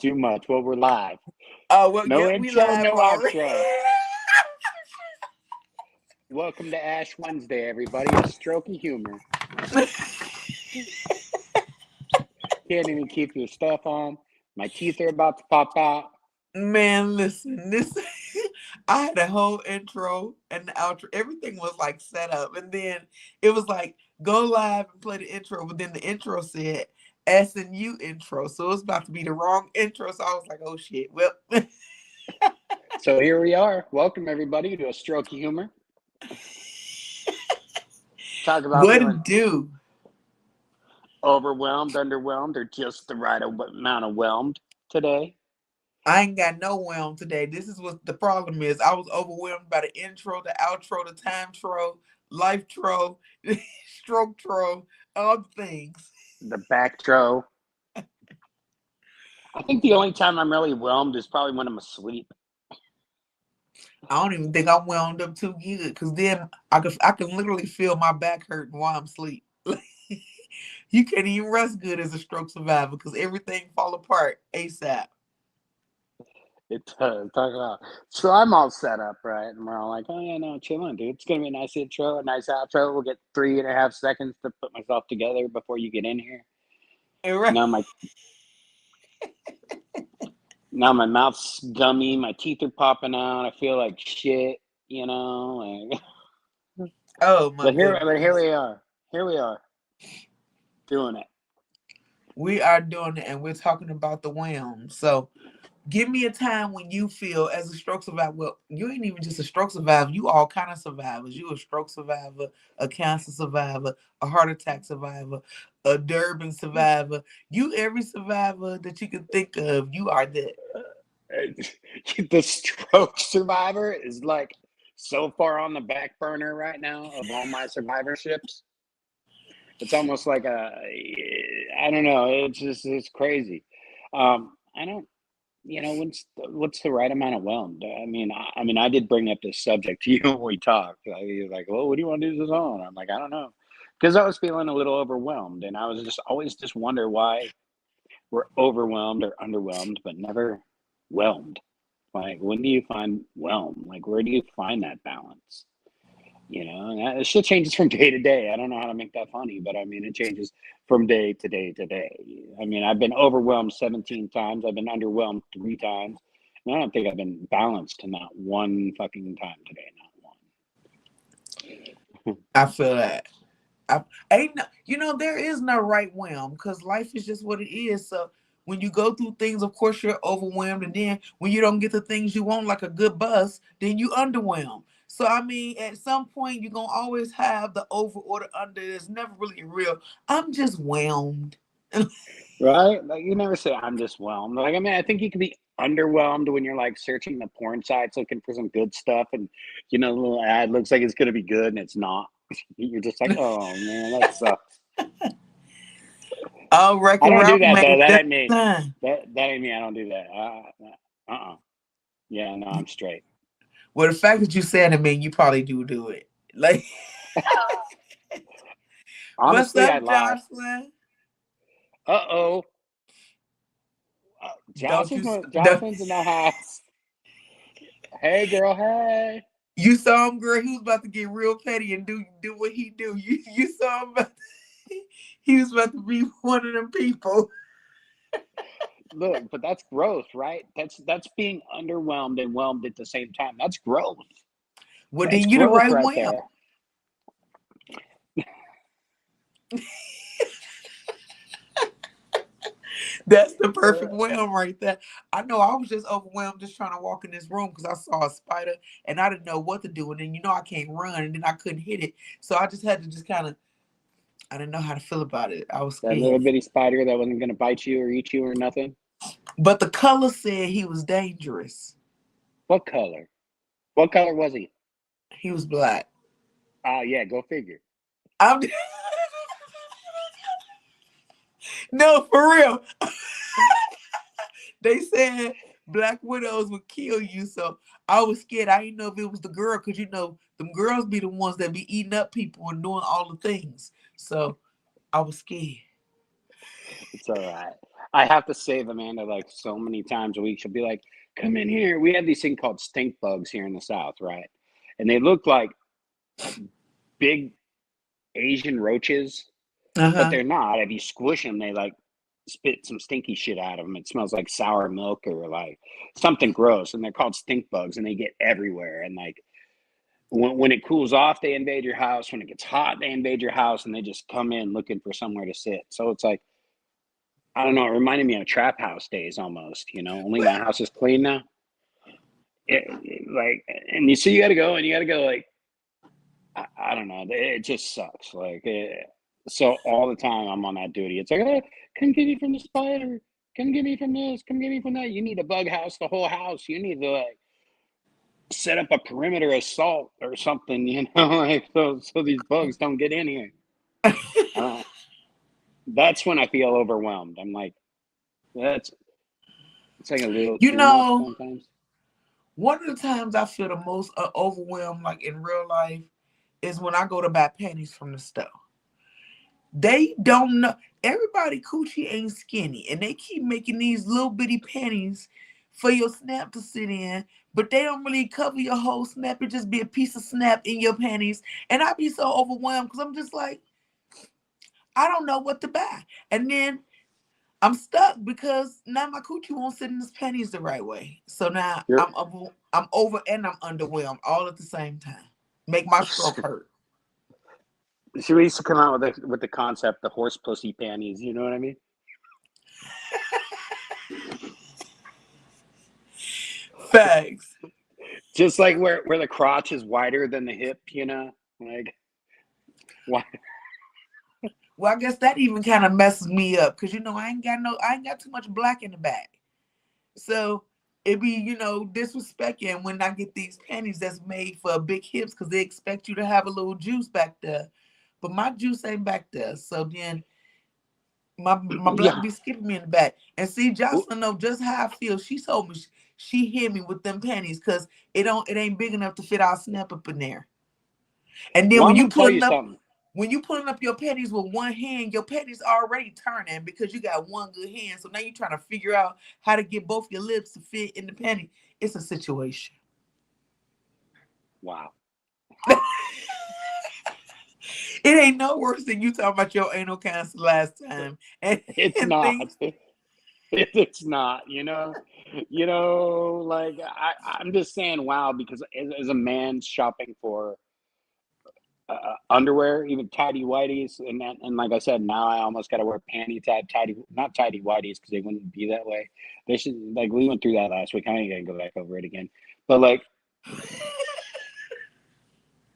Too much. Well, we're live. Oh, well, No yeah, we intro, live no already. outro. Welcome to Ash Wednesday, everybody. A stroke of humor. Can't even keep your stuff on. My teeth are about to pop out. Man, listen, I had a whole intro and the outro. Everything was like set up. And then it was like, go live and play the intro. But then the intro said SNU intro. So it was about to be the wrong intro. So I was like, oh shit. Well, So here we are. Welcome, everybody, to A Stroke of Humor. Talk about what feeling it do? overwhelmed, underwhelmed, or just the right amount of whelmed today. I ain't got no whelm today. This is what the problem is. I was overwhelmed by the intro, the outro, the time tro, life tro, stroke tro, all the things. The back throw. I think the only time I'm really whelmed is probably when I'm asleep. I don't even think I'm wound up too good because then I can literally feel my back hurting while I'm asleep. You can't even rest good as a stroke survivor because everything fall apart ASAP. It does. Talk about. So I'm all set up, right? And we're all like, oh, yeah, no, chilling, dude. It's going to be a nice intro, a nice outro. We'll get 3.5 seconds to put myself together before you get in here. Right. Now my mouth's gummy. My teeth are popping out. I feel like shit, you know. Like, Oh my goodness. but here we are. Here we are. Doing it. We are doing it and we're talking about the whelm. So give me a time when you feel as a stroke survivor. Well, you ain't even just a stroke survivor. You all kind of survivors. You a stroke survivor, a cancer survivor, a heart attack survivor, a Durban survivor. You every survivor that you can think of. You are that. The stroke survivor is like so far on the back burner right now of all my survivorships. It's almost like I don't know. It's crazy. I don't. What's the right amount of whelmed? I did bring up this subject to you when we talked. You're like, well, what do you want to do this on? I'm like, I don't know, because I was feeling a little overwhelmed, and I was just always just wonder why we're overwhelmed or underwhelmed, but never whelmed. Like, when do you find whelm? Like, where do you find that balance? And that shit changes from day to day. I don't know how to make that funny, but I mean, it changes from day to day to day. I mean, I've been overwhelmed 17 times. I've been underwhelmed 3 times. And I don't think I've been balanced not one fucking time today. Not one. I feel that. Ain't no, there is no right whelm because life is just what it is. So when you go through things, of course you're overwhelmed, and then when you don't get the things you want, like a good bus, then you underwhelm. So I mean, at some point you're gonna always have the over or the under. It's never really real. I'm just whelmed. Right? Like, you never say, I'm just whelmed. Like, I mean, I think you can be underwhelmed when you're like searching the porn sites looking for some good stuff, and the little ad looks like it's going to be good and it's not. You're just like, oh man, that sucks. Oh, I Wreck-It don't do Ralph that made though. it That just ain't me. fine. That ain't me. I don't do that. Yeah, no, I'm straight. Well, the fact that you said it, mean you probably do it. Like, what's Honestly, I up, lie. Jocelyn? Uh-oh. Don't you? Don't, Jocelyn's in the house. Hey, girl. Hey. you saw him, girl. He was about to get real petty and do what he do. You saw him. He was about to be one of them people. Look, but that's growth, right? That's being underwhelmed and whelmed at the same time. That's growth. Well, That's then you the growth right right whelm. there. That's the perfect whelm right there. I know I was just overwhelmed just trying to walk in this room because I saw a spider and I didn't know what to do. And then I can't run and then I couldn't hit it. So I just had to just kind of, I didn't know how to feel about it. I was That scared. little bitty spider that wasn't going to bite you or eat you or nothing. But the color said he was dangerous. What color? What color was he? He was black. Yeah, go figure. I'm no, for real. They said black widows would kill you, so I was scared. I didn't know if it was the girl, because them girls be the ones that be eating up people and doing all the things. So I was scared. It's all right. I have to save Amanda like so many times a week. She'll be like, "Come in here." We have these thing called stink bugs here in the South, right? And they look like big Asian roaches, but Uh-huh. they're not. If you squish them, they like spit some stinky shit out of them. It smells like sour milk or like something gross, and they're called stink bugs, and they get everywhere. And like when it cools off, they invade your house. When it gets hot, they invade your house, and they just come in looking for somewhere to sit. So it's like I don't know. It reminded me of trap house days almost. Only my Well, house is clean now. Like, and you see, you got to go, and you got to go. Like, I don't know. It just sucks. Like, so all the time I'm on that duty. It's like, oh, come get me from the spider. Come get me from this. Come get me from that. You need to bug house the whole house. You need to like set up a perimeter assault or something. Like so these bugs don't get in here. Uh, that's when I feel overwhelmed. I'm like, that's it's like a little you too much know, sometimes. one of the times I feel the most overwhelmed, like in real life, is when I go to buy panties from the store. They don't know. Everybody coochie ain't skinny, and they keep making these little bitty panties for your snap to sit in, but they don't really cover your whole snap. It just be a piece of snap in your panties, and I be so overwhelmed because I'm just like, I don't know what to buy, and then I'm stuck because now my coochie won't sit in his panties the right way. So now You're I'm over and I'm underwhelmed all at the same time. Make my stroke hurt. She used to come out with the concept, the horse pussy panties. You know what I mean? Facts. Just like where the crotch is wider than the hip. Like why? Well, I guess that even kind of messes me up because I ain't got too much black in the back. So it be, disrespecting when I get these panties that's made for big hips because they expect you to have a little juice back there. But my juice ain't back there. So then my black Yeah. be skipping me in the back. And see, Jocelyn know just how I feel. She told me she hit me with them panties because it ain't big enough to fit our snap up in there. And then Well, I'm gonna tell you something. when you pulling up your panties with one hand, your panties already turning because you got one good hand. So now you're trying to figure out how to get both your lips to fit in the panty. It's a situation. Wow. It ain't no worse than you talking about your anal cancer last time It's and not. things. It's not. Like I'm just saying, wow, because as a man shopping for underwear, even tidy whities, and like I said, now I almost got to wear panty type tidy, not tidy whities because they wouldn't be that way. They should like we went through that last week. I ain't gonna go back over it again. But like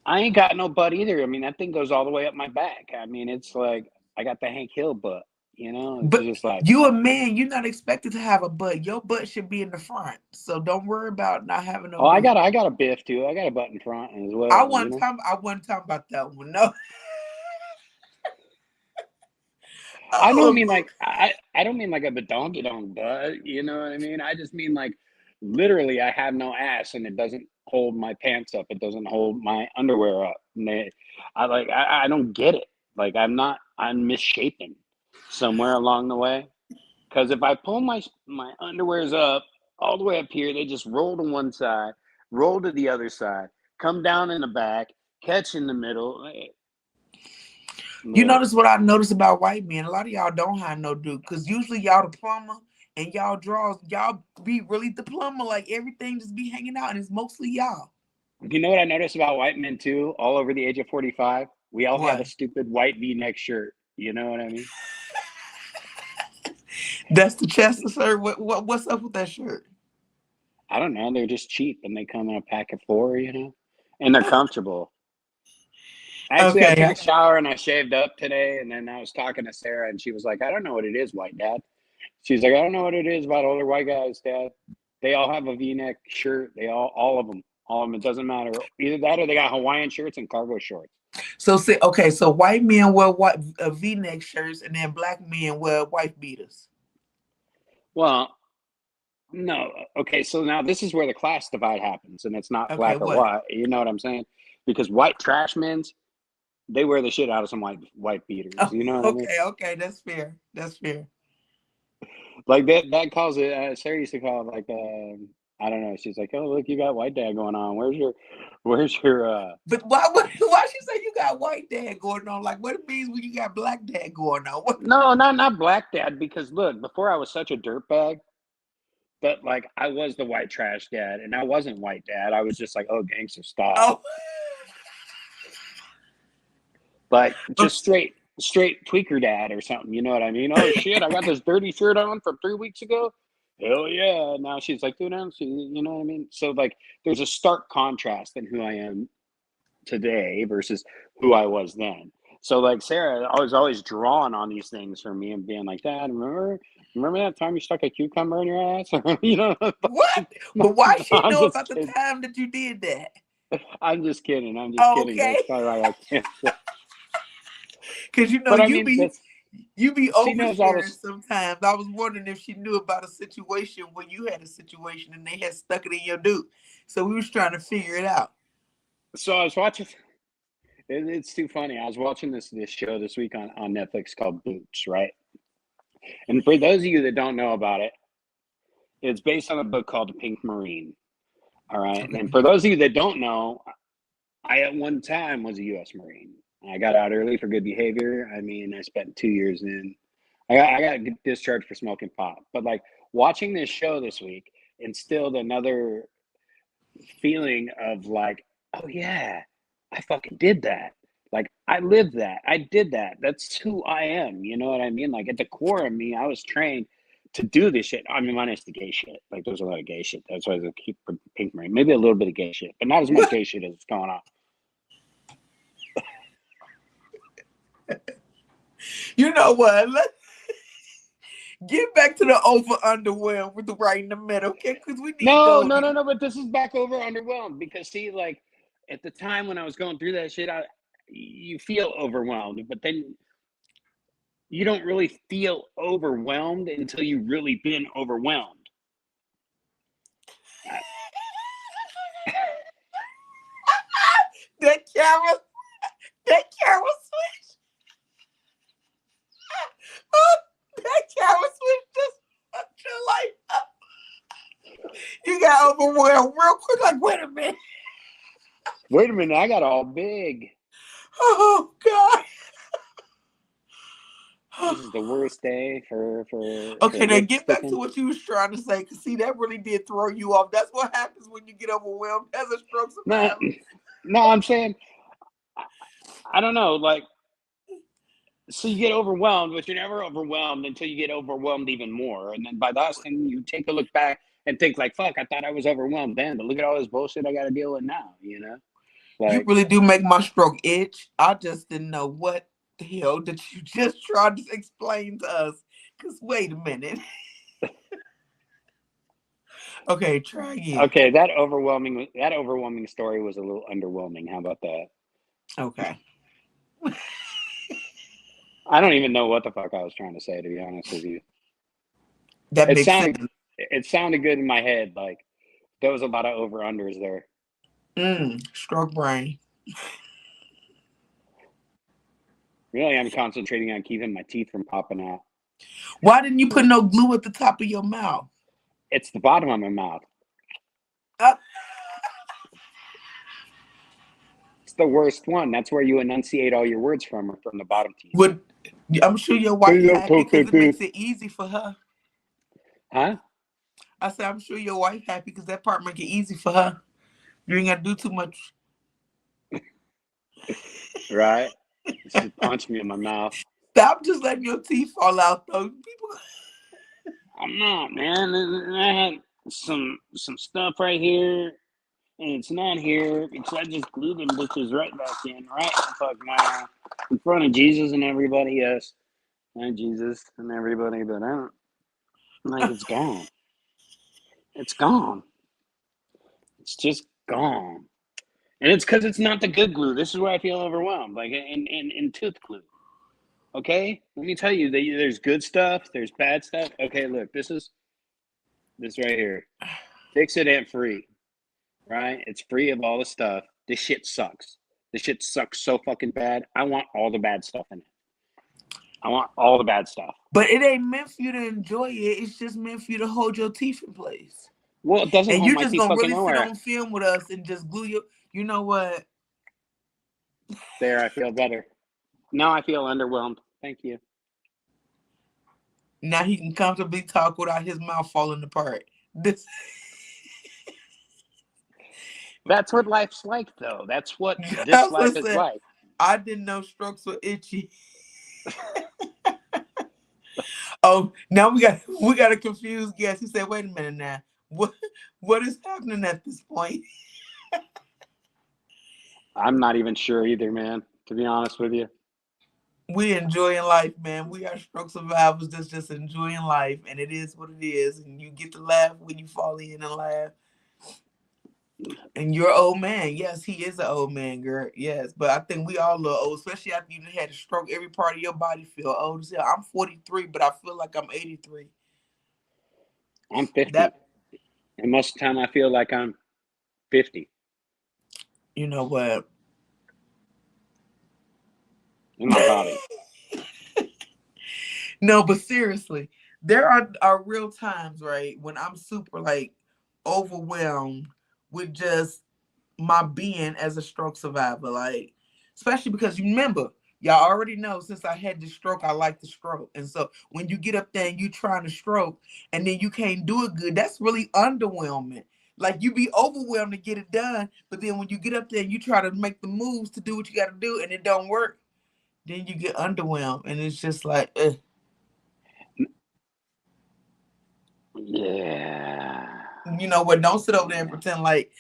I ain't got no butt either. I mean that thing goes all the way up my back. I mean it's like I got the Hank Hill butt. It's But just like you a man, you're not expected to have a butt. Your butt should be in the front. So don't worry about not having no oh butt. I got a biff too. I got a butt in front as I well. wasn't talking about that one. No. I don't Oh, mean like I don't mean like a badonky donk butt, you know what I mean? I just mean like literally I have no ass and it doesn't hold my pants up. It doesn't hold my underwear up. I don't get it. Like I'm misshapen somewhere along the way. Because if I pull my underwears up all the way up here, they just roll to one side, roll to the other side, come down in the back, catch in the middle. you Look, notice what I noticed about white men? A lot of y'all don't have no dude. Because usually y'all the plumber and y'all be really the plumber. Like everything just be hanging out and it's mostly y'all. you know what I noticed about white men too? All over the age of 45, we all have a What? stupid white V-neck shirt. You know what I mean? That's the Chester shirt. What's up with that shirt? I don't know. They're just cheap and they come in a pack of four, and they're comfortable. Actually, I took Okay. a shower and I shaved up today, and then I was talking to Sarah, and she was like, "I don't know what it is, white dad." She's like, "I don't know what it is about older white guys, dad. They all have a V-neck shirt. All of them, all of them. It doesn't matter. Either that or they got Hawaiian shirts and cargo shorts." So see, okay, so white men wear white V-neck shirts and then black men wear white beaters. Well, no, okay. So now this is where the class divide happens, and it's not Okay, black or what? white. You know what I'm saying? Because white trash men's they wear the shit out of some white beaters. Oh, You know what I mean? okay, that's fair. That's fair. Like that calls it. Sarah used to call it like I don't know. She's like, oh look, you got white dad going on. Where's your But why she say you got white dad going on? Like what it means when you got black dad going on? What? No, not black dad, because look, before I was such a dirtbag, but like I was the white trash dad, and I wasn't white dad. I was just like, oh, gangster style, Oh, like just straight tweaker dad or something. You know what I mean? Oh shit, I got this dirty shirt on from 3 weeks ago. Hell yeah! Now she's like, dude, you know what I mean? So like, there's a stark contrast in who I am today versus who I was then. So like Sarah, I was always drawing on these things for me and being like, Dad, remember that time you stuck a cucumber in your ass? You know? what? But why she I'm know just about the kidding. time that you did that? I'm just kidding. Okay. That's probably why I can't. Because you know But I mean, you be she knows all oversharing this. sometimes. I was wondering if she knew about a situation where you had a situation and they had stuck it in your dude. So we was trying to figure it out. So I was watching. It's too funny. I was watching this show this week on Netflix called Boots, right? And for those of you that don't know about it, it's based on a book called The Pink Marine. All right. Okay. And for those of you that don't know, I at one time was a U.S. Marine. I got out early for good behavior. I mean, I spent 2 years in. I got discharged for smoking pot. But like watching this show this week instilled another feeling of like, oh yeah, I fucking did that. Like I lived that. I did that. That's who I am. You know what I mean? Like at the core of me, I was trained to do this shit. I mean, minus the gay shit. Like there's a lot of gay shit. That's why I keep Pink Marine. Maybe a little bit of gay shit, but not as much gay shit as it's going on. You know what? Let's get back to the underwhelm with the right in the middle, okay? Because we need No. Goldie. But this is back over underwhelmed because see, like at the time when I was going through that shit, you feel overwhelmed, but then you don't really feel overwhelmed until you've really been overwhelmed. That camera switch. Oh, that camera switch just fucked your life up. You got overwhelmed real quick. Like, wait a minute. Wait a minute, I got all big. Oh God. This is the worst day for Okay, now lip get back to sticking. what you was trying to say. Cause see, that really did throw you off. That's what happens when you get overwhelmed as a stroke No, survivor. no, I'm saying I don't know. Like, so you get overwhelmed, but you're never overwhelmed until you get overwhelmed even more, and then by that time you take a look back and think like, "Fuck, I thought I was overwhelmed then, but look at all this bullshit I got to deal with now." You know, You like really do make my stroke itch. I just didn't know what the hell that you just tried to explain to us. Cause wait a minute. Okay, try again. okay, that overwhelming story was a little underwhelming. How about that? Okay. I don't even know what the fuck I was trying to say, to be honest with you. That It makes sounded sense. it sounded good in my head. Like there was a lot of over unders there. Stroke brain. Really, I'm concentrating on keeping my teeth from popping out. Why didn't you put no glue at the top of your mouth? It's the bottom of my mouth. Uh, It's the worst one. That's where you enunciate all your words from, or from the bottom teeth. Would I'm sure your wife happy because it makes it easy for her. Huh? I said I'm sure your wife happy because that part make it easy for her. You ain't gotta do too much. Right? She punched me in my mouth. Stop just letting your teeth fall out though. People I'm not, man. I had some stuff right here, and it's not here because I just glued them bitches right back in, right the fuck now, in front of Jesus and everybody. Yes, and Jesus and everybody, but I don't like. It's gone. It's gone. It's just gone. And it's because it's not the good glue. This is where I feel overwhelmed, like in tooth glue. Okay, let me tell you, there's good stuff, there's bad stuff. Okay, look, this right here. Fix it and free, right? It's free of all the stuff. This shit sucks. This shit sucks so fucking bad. I want all the bad stuff in it. I want all the bad stuff. But it ain't meant for you to enjoy it. It's just meant for you to hold your teeth in place. Well, it doesn't And hold you're my just teeth gonna fucking really sit nowhere. on film with us and just glue your. You know what? There, I feel better. Now I feel underwhelmed. Thank you. Now he can comfortably talk without his mouth falling apart. This. That's what life's like, though. That's what I this was gonna life is say, like. I didn't know strokes were itchy. Oh, now we got a confused guess. He said, "Wait a minute now. What is happening at this point?" I'm not even sure either, man, to be honest with you. We enjoying life, man. We are stroke survivors that's just enjoying life, and it is what it is. And you get to laugh when you fall in and laugh. And you're an old man. Yes, he is an old man, girl. Yes, but I think we all look old, especially after you had a stroke. Every part of your body feel old as hell. I'm 43, but I feel like I'm 83. I'm 50. That And most of the time I feel like I'm 50 you know what? in my body. No, but seriously, there are real times, right, when I'm super like overwhelmed with just my being as a stroke survivor. Like, especially because you remember, y'all already know since I had this stroke, I like to stroke. And so when you get up there and you trying to stroke and then you can't do it good, that's really underwhelming. Like you be overwhelmed to get it done, but then when you get up there and you try to make the moves to do what you got to do and it don't work, then you get underwhelmed and it's just like, ugh. Yeah. You know what? Don't sit over there and pretend like.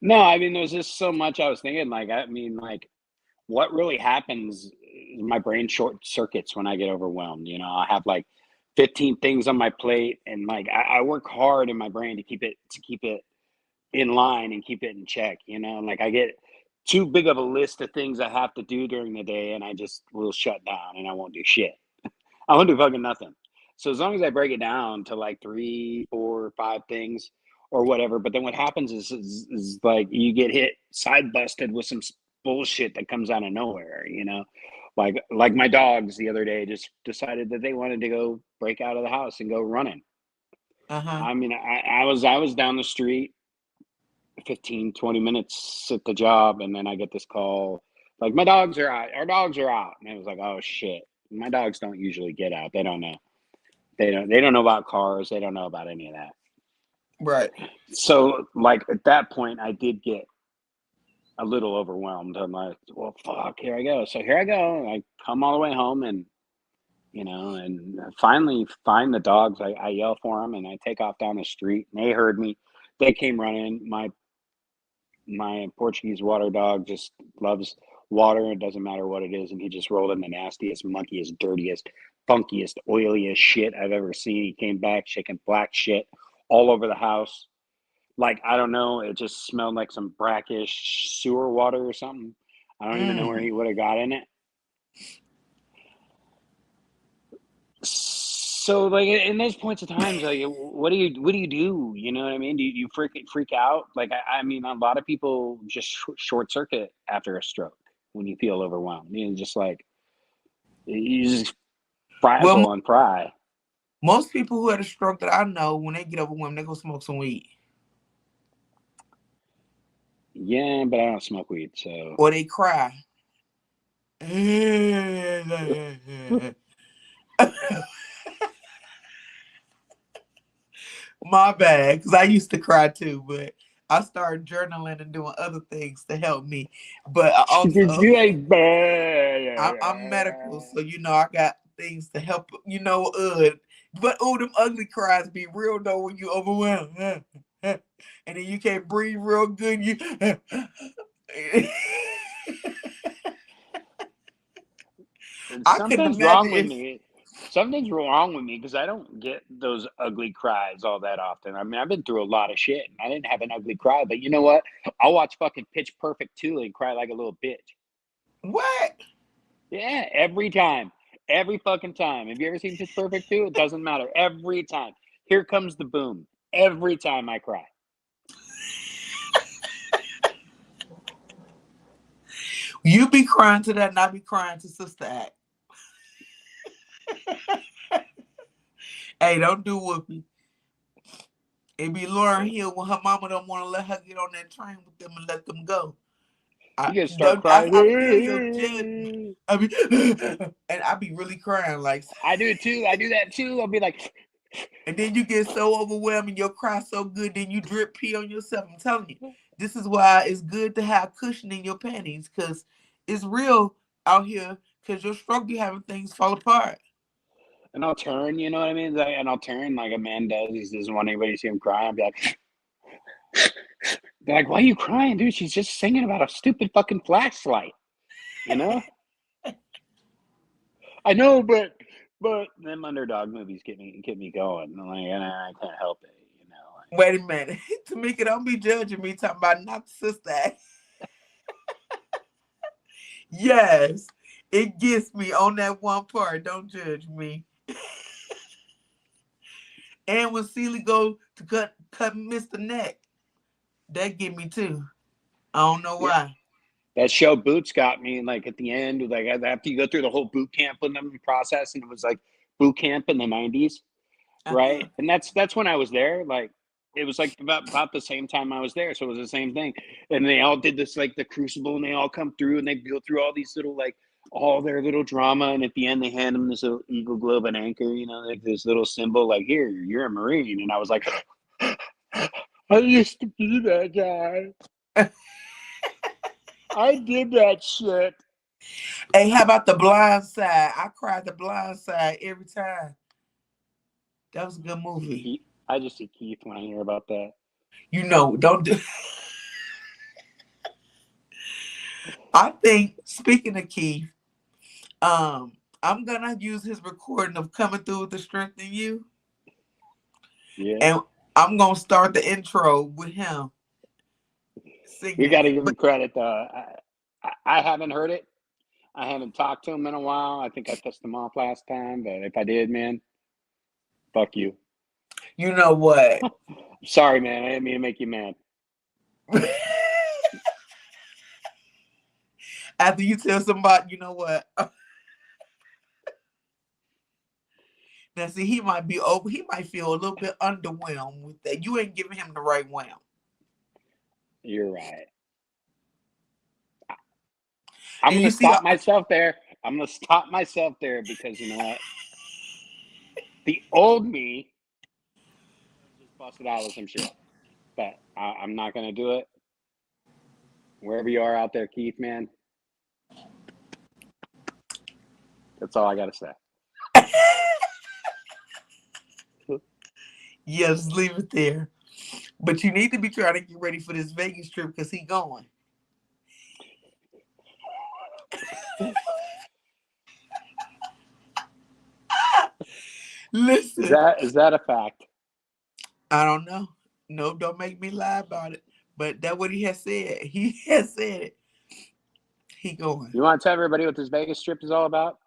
No, I mean, there's just so much I was thinking. Like, I mean, like, what really happens is my brain short circuits when I get overwhelmed. I have like 15 things on my plate, and like I work hard in my brain to keep it in line and keep it in check. And like I get too big of a list of things I have to do during the day, and I just will shut down and I won't do shit. I won't do fucking nothing. So as long as I break it down to like three, four, five things or whatever, but then what happens is like you get hit side busted with some bullshit that comes out of nowhere. Like my dogs the other day just decided that they wanted to go break out of the house and go running. Uh-huh. I mean, I was down the street 15, 20 minutes at the job, and then I get this call like my dogs are out. Our dogs are out, and I was like, oh shit. My dogs don't usually get out. They don't know. They don't know about cars. They don't know about any of that. Right. So like at that point I did get a little overwhelmed. I'm like, well fuck, here I go. So here I go. I come all the way home and finally find the dogs. I yell for them and I take off down the street and they heard me. They came running. My Portuguese water dog just loves water. It doesn't matter what it is. And he just rolled in the nastiest, munkiest, dirtiest, funkiest, oiliest shit I've ever seen. He came back shaking black shit all over the house. Like, I don't know. It just smelled like some brackish sewer water or something. I don't even know where Mm. he would have got in it. So, like in those points of times, like, what do you do? You know what I mean? Do you freak out? Like, I mean, a lot of people just short circuit after a stroke when you feel overwhelmed. Just like you just Well, frazzle and fry. most people who had a stroke that I know, when they get overwhelmed, they go smoke some weed Yeah, but I don't smoke weed, so or they cry. My bad, because I used to cry too, but I started journaling and doing other things to help me. But I did also, you like? I'm medical, so I got things to help. But them ugly cries be real though when you overwhelmed, and then you can't breathe real good. You. I couldn't Something's imagine wrong with if. me. Something's wrong with me because I don't get those ugly cries all that often. I mean, I've been through a lot of shit and I didn't have an ugly cry, but you know what? I'll watch fucking Pitch Perfect 2 and cry like a little bitch. What? Yeah, every time. Every fucking time. Have you ever seen Pitch Perfect 2? It doesn't matter. Every time. Here comes the boom. Every time I cry. You be crying to that, and I be crying to Sister Act. Hey, don't do Whoopi. It be Lauren Hill when her mama don't want to let her get on that train with them and let them go. You can start crying. I feel your judgment. I be and I be really crying like. I do too. I do that too. I'll be like, And then you get so overwhelmed and your cry so good, then you drip pee on yourself. I'm telling you, this is why it's good to have cushion in your panties, because it's real out here. Because your stroke be having things fall apart. and I'll turn. You know what I mean? And I'll turn like a man does. He doesn't want anybody to see him cry. I'll be like, they're like, why are you crying, dude? She's just singing about a stupid fucking flashlight. You know? I know, but them underdog movies get me going. I'm like, and I can't help it. You know? Like, Wait a minute, Tamika, don't be judging me talking about not the sister. Yes, it gets me on that one part. Don't judge me. And when Celie go to cut Mr. Neck, that get me too. I don't know yeah. why. That show Boots got me, like at the end, like after you go through the whole boot camp with them process, and it was like boot camp in the 90s, right? And that's when I was there. Like it was like about the same time I was there, so it was the same thing. And they all did this like the Crucible, and they all come through, and they go through all these little like all their little drama, and at the end they hand them this little eagle, globe, and anchor, you know, like this little symbol, like here you're a Marine, and I was like, I used to be that guy. I did that shit. Hey, how about The Blind Side? I cried The Blind Side every time. That was a good movie. I just see Keith when I hear about that. You know, don't do. I think, speaking of Keith, I'm gonna use his recording of Coming Through with the Strength in You. Yeah. And I'm gonna start the intro with him singing. You got to give him credit, though. I haven't heard it. I haven't talked to him in a while. I think I pissed him off last time, but if I did, man, fuck you. You know what? Sorry, man. I didn't mean to make you mad. After you tell somebody, you know what? Now, see, he might be over. He might feel a little bit underwhelmed with that. You ain't giving him the right whelm. You're right. I'm going to stop myself there. I'm going to stop myself there because you know what? The old me just busted out with some shit. But I'm not going to do it. Wherever you are out there, Keith, man. That's all I got to say. Yeah, just leave it there. But you need to be trying to get ready for this Vegas trip because he going. Listen. Is that a fact? I don't know. No, don't make me lie about it. But that's what he has said. He has said it. He going. You want to tell everybody what this Vegas trip is all about?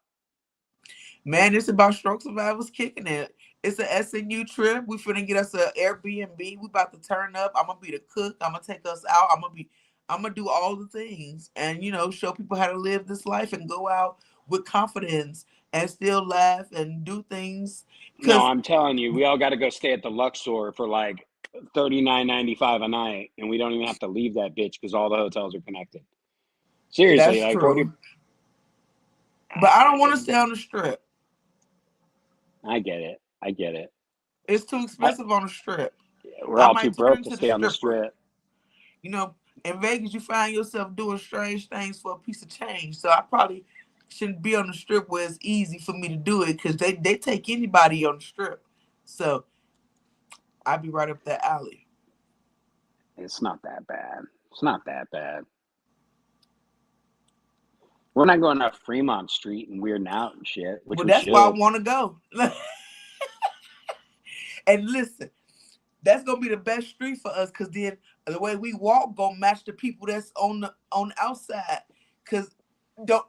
Man, it's about stroke survivors kicking it. It's an SNU trip. We finna get us an Airbnb. We about to turn up. I'm gonna be the cook. I'm gonna take us out. I'm gonna do all the things and show people how to live this life and go out with confidence and still laugh and do things. No, I'm telling you, we all got to go stay at the Luxor for like $39.95 a night, and we don't even have to leave that bitch because all the hotels are connected. Seriously, that's like true. But I don't want to stay on the Strip. I get it. It's too expensive on the Strip. We're all too broke to stay on the Strip. In Vegas, you find yourself doing strange things for a piece of change. So I probably shouldn't be on the Strip where it's easy for me to do it because they take anybody on the Strip. So I'd be right up that alley. It's not that bad. We're not going up Fremont Street and weirding out and shit. Well, that's why I want to go. And listen, that's gonna be the best street for us because then the way we walk gonna match the people that's on the outside. Cause don't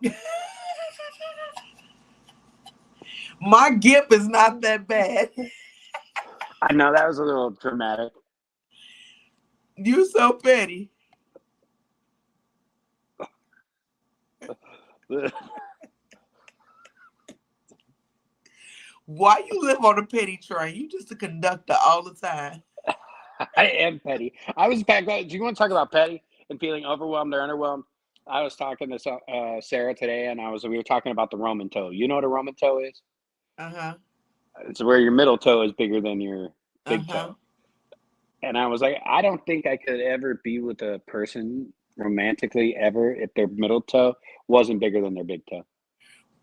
my gimp is not that bad. I know that was a little dramatic. You so petty. Why you live on a petty train? You just a conductor all the time. I am petty. I was back. Do you want to talk about petty and feeling overwhelmed or underwhelmed? I was talking to Sarah today, and we were talking about the Roman toe. You know what a Roman toe is? Uh-huh. It's where your middle toe is bigger than your big Uh-huh. toe. And I was like, I don't think I could ever be with a person romantically ever if their middle toe wasn't bigger than their big toe.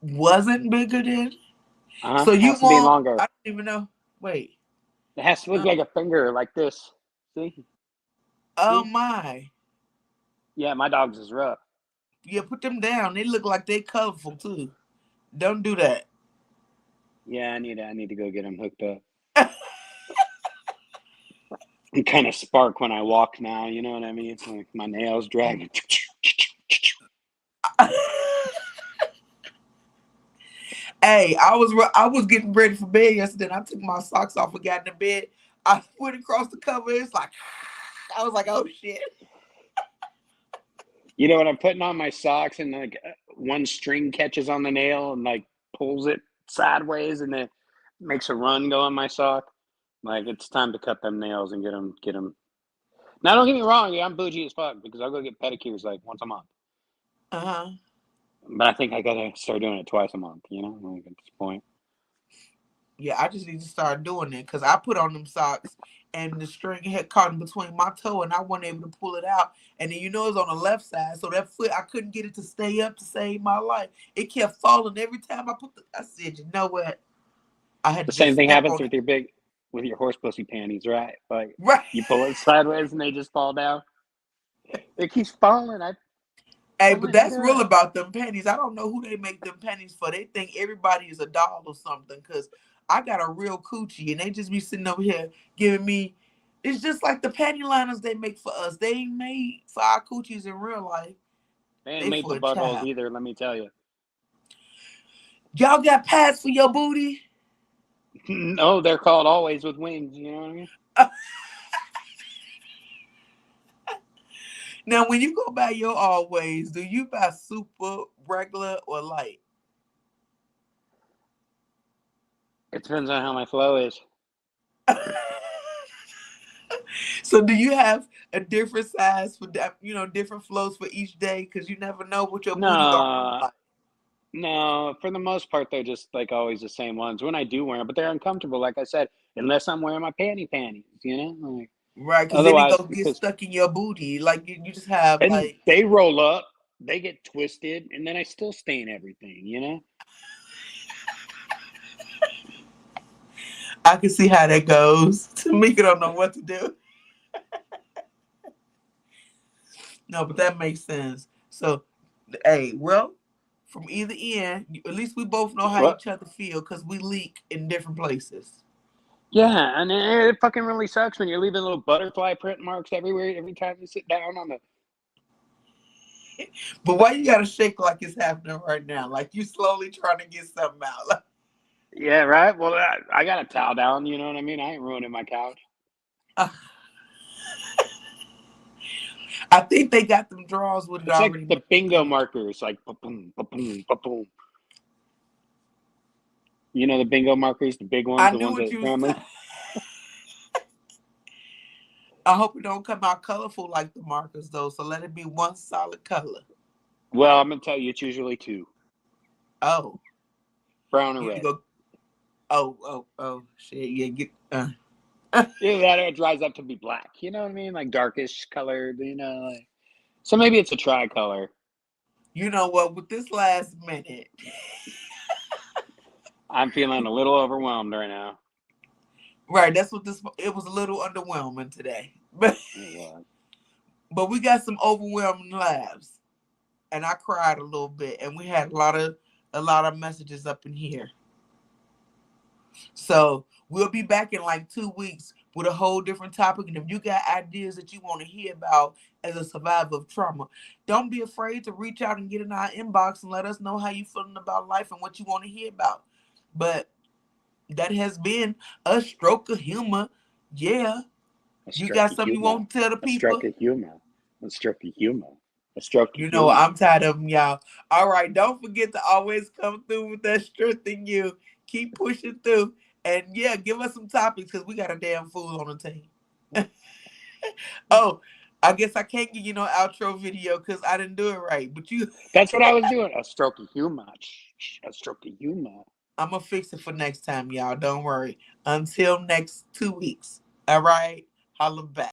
Wasn't bigger than? Uh-huh. So you Has to be want, longer. I don't even know. Wait. It has to look like a finger, like this. See? Oh See? my. Yeah, my dog's is rough. Yeah, put them down. They look like they colorful too. Don't do that. Yeah, I need to go get him hooked up. I kind of spark when I walk now, you know what I mean? It's like my nails dragging. Hey, I was getting ready for bed yesterday. And I took my socks off and got in the bed. I went across the cover. It's like I was like, oh shit. You know what? I'm putting on my socks and like one string catches on the nail and like pulls it sideways and then makes a run go on my sock. Like it's time to cut them nails and get them. Now don't get me wrong, yeah, I'm bougie as fuck because I'll go get pedicures like once a month. Uh-huh. But I think I gotta start doing it twice a month. You know, like at this point. Yeah, I just need to start doing it because I put on them socks and the string had caught in between my toe and I wasn't able to pull it out. And then it's on the left side, so that foot I couldn't get it to stay up to save my life. It kept falling every time I said, you know what? I had The to same just thing step happens on it. with your horse pussy panties, right? Like Right. you pull it sideways and they just fall down. It keeps falling. Hey, Oh but my that's real god. about them panties. I don't know who they make them panties for. They think everybody is a doll or something. Cause I got a real coochie and they just be sitting over here giving me. It's just like the panty liners they make for us. They ain't made for our coochies in real life. They ain't They made for for a buttholes child. either, let me tell you. Y'all got pads for your booty? No, they're called always with wings, you know what I mean? Now, when you go buy your always, do you buy super, regular, or light? It depends on how my flow is. So, do you have a different size for different flows for each day? Because you never know what your booty gonna look No, like. no, for the most part, they're just like always the same ones when I do wear them, but they're uncomfortable, like I said, unless I'm wearing my panties, you know? Like, Right, because then it otherwise, goes get because, stuck in your booty. Like you just have and like they roll up, they get twisted, and then I still stain everything, you know? I can see how that goes. Tamika don't know what to do. No, but that makes sense. So, hey, well, from either end, at least we both know how Well, each other feel because we leak in different places. yeah, and it fucking really sucks when you're leaving little butterfly print marks everywhere every time you sit down on the. But why you gotta shake like it's happening right now? Like you slowly trying to get something out. Yeah, right. Well, I got a towel down. You know what I mean. I ain't ruining my couch. I think they got them drawers with it It's like already the made bingo good. markers, like boom, boom, boom. You know the bingo markers, the big ones, I the knew ones what that you was family. saying. I hope it don't come out colorful like the markers though. So let it be one solid color. Well, I'm gonna tell you, it's usually two, Oh, brown or you need to red. go. Oh, shit. Yeah, get. Either that or it dries up to be black. You know what I mean? Like darkish colored. You know, like so maybe it's a tricolor. You know what? With this last minute, I'm feeling a little overwhelmed right now. right? That's what this. It was a little underwhelming today, but It was. we got some overwhelming laughs, and I cried a little bit, and we had a lot of messages up in here. So we'll be back in like 2 weeks with a whole different topic. And if you got ideas that you want to hear about as a survivor of trauma, don't be afraid to reach out and get in our inbox and let us know how you feeling about life and what you want to hear about. But that has been a stroke of humor. Yeah. A You stroke got of something you humor. want to tell the A stroke people? of humor. A stroke of humor. A stroke of You know, humor. I'm tired of them, y'all. All right, don't forget to always come through with that strength in you. Keep pushing through. And yeah, give us some topics because we got a damn fool on the team. Oh, I guess I can't give you no outro video because I didn't do it right. But That's what I was doing. A stroke of humor. A stroke of humor. I'm going to fix it for next time, y'all. Don't worry. Until next 2 weeks. All right? Holla back.